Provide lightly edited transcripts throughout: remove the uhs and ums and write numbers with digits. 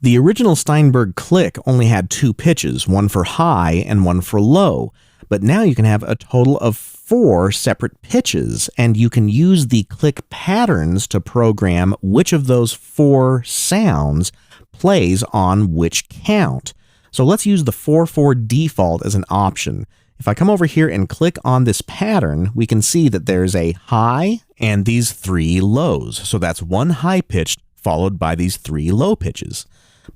The original Steinberg click only had two pitches, one for high and one for low, but now you can have a total of 4 separate pitches, and you can use the click patterns to program which of those 4 sounds plays on which count. So let's use the 4/4 default as an option. If I come over here and click on this pattern, we can see that there's a high and these 3 lows. So that's one high pitched followed by these 3 low pitches.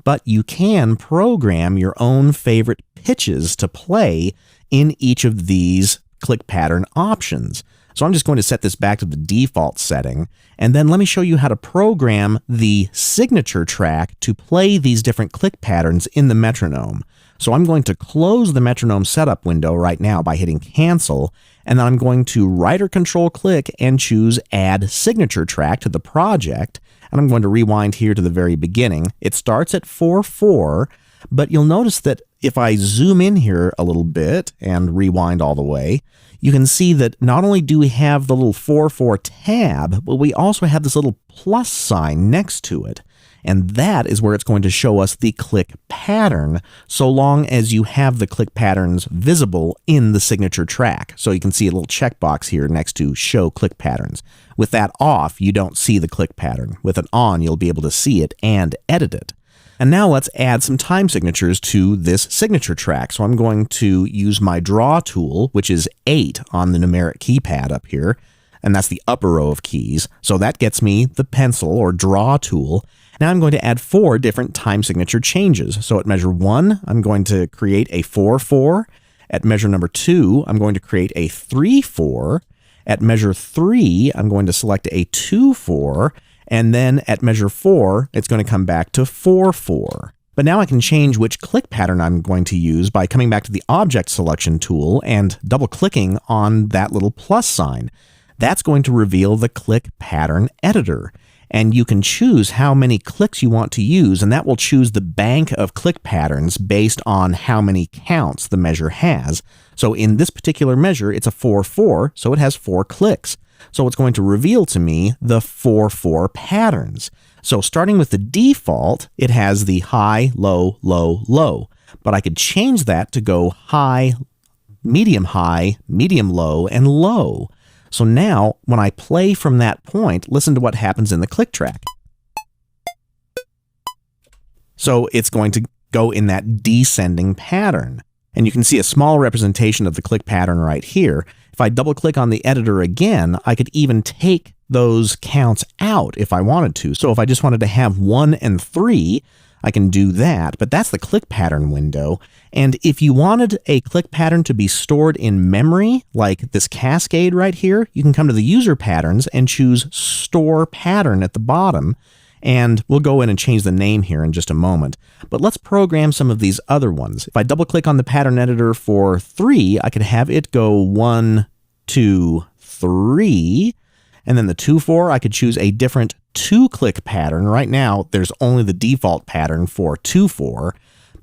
But you can program your own favorite pitches to play in each of these click pattern options. So I'm just going to set this back to the default setting, and then let me show you how to program the signature track to play these different click patterns in the metronome. So I'm going to close the metronome setup window right now by hitting cancel, and then I'm going to right or control click and choose add signature track to the project, and I'm going to rewind here to the very beginning. It starts at 4/4, but you'll notice that if I zoom in here a little bit and rewind all the way, you can see that not only do we have the little 4/4 tab, but we also have this little plus sign next to it. And that is where it's going to show us the click pattern, so long as you have the click patterns visible in the signature track. So you can see a little checkbox here next to show click patterns. With that off, you don't see the click pattern. With it on, you'll be able to see it and edit it. And now let's add some time signatures to this signature track. So I'm going to use my draw tool, which is 8 on the numeric keypad up here, and that's the upper row of keys. So that gets me the pencil or draw tool. Now I'm going to add 4 different time signature changes. So at measure 1, I'm going to create a 4/4. At measure number 2, I'm going to create a 3/4. At measure 3, I'm going to select a 2/4. And then at measure 4, it's going to come back to 4/4. But now I can change which click pattern I'm going to use by coming back to the object selection tool and double clicking on that little plus sign. That's going to reveal the click pattern editor. And you can choose how many clicks you want to use, and that will choose the bank of click patterns based on how many counts the measure has. So in this particular measure, it's a 4/4, so it has 4 clicks. So it's going to reveal to me the 4/4 patterns. So starting with the default, it has the high, low, low, low. But I could change that to go high, medium, low, and low. So now, when I play from that point, listen to what happens in the click track. So it's going to go in that descending pattern. And you can see a small representation of the click pattern right here. If I double click on the editor again, I could even take those counts out if I wanted to. So if I just wanted to have 1 and 3, I can do that, but that's the click pattern window. And if you wanted a click pattern to be stored in memory, like this cascade right here, you can come to the user patterns and choose store pattern at the bottom. And we'll go in and change the name here in just a moment. But let's program some of these other ones. If I double click on the pattern editor for 3, I could have it go 1, 2, 3. And then the 2/4, I could choose a different 2-click pattern. Right now, there's only the default pattern for 2/4,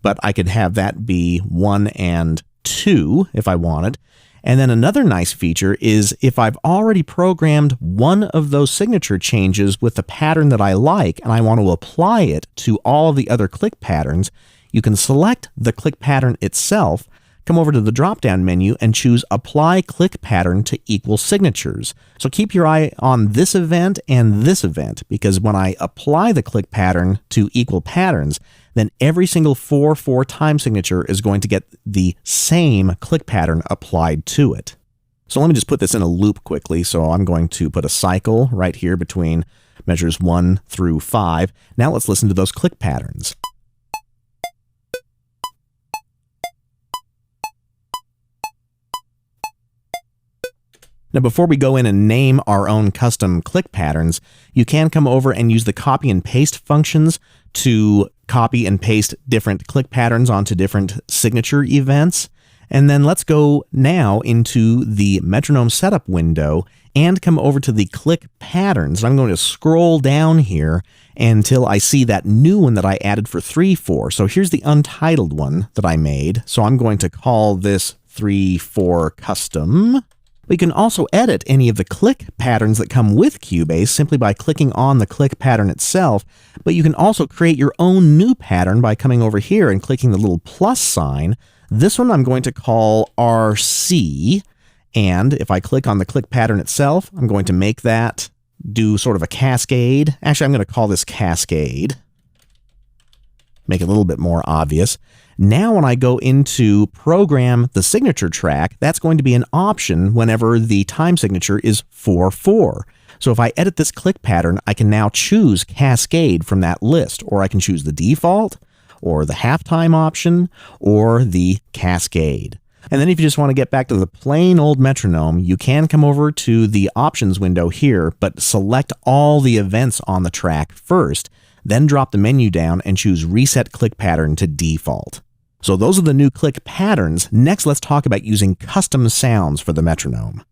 but I could have that be 1 and 2 if I wanted. And then another nice feature is if I've already programmed one of those signature changes with the pattern that I like and I want to apply it to all of the other click patterns, you can select the click pattern itself, come over to the drop-down menu and choose Apply Click Pattern to Equal Signatures. So keep your eye on this event and this event, because when I apply the click pattern to equal patterns, then every single 4/4 time signature is going to get the same click pattern applied to it. So let me just put this in a loop quickly. So I'm going to put a cycle right here between measures 1 through 5. Now let's listen to those click patterns. Now, before we go in and name our own custom click patterns, you can come over and use the copy and paste functions to copy and paste different click patterns onto different signature events. And then let's go now into the metronome setup window and come over to the click patterns. I'm going to scroll down here until I see that new one that I added for 3/4. So here's the untitled one that I made. So I'm going to call this 3/4 custom. But you can also edit any of the click patterns that come with Cubase simply by clicking on the click pattern itself, but you can also create your own new pattern by coming over here and clicking the little plus sign. This one I'm going to call RC, and if I click on the click pattern itself, I'm going to make that do sort of a cascade. Actually, I'm going to call this Cascade. Make it a little bit more obvious. Now when I go into program the signature track, that's going to be an option whenever the time signature is 4/4. So if I edit this click pattern, I can now choose Cascade from that list, or I can choose the default, or the halftime option, or the Cascade. And then if you just want to get back to the plain old metronome, you can come over to the options window here, but select all the events on the track first, then drop the menu down and choose Reset Click Pattern to default. So those are the new click patterns. Next, let's talk about using custom sounds for the metronome.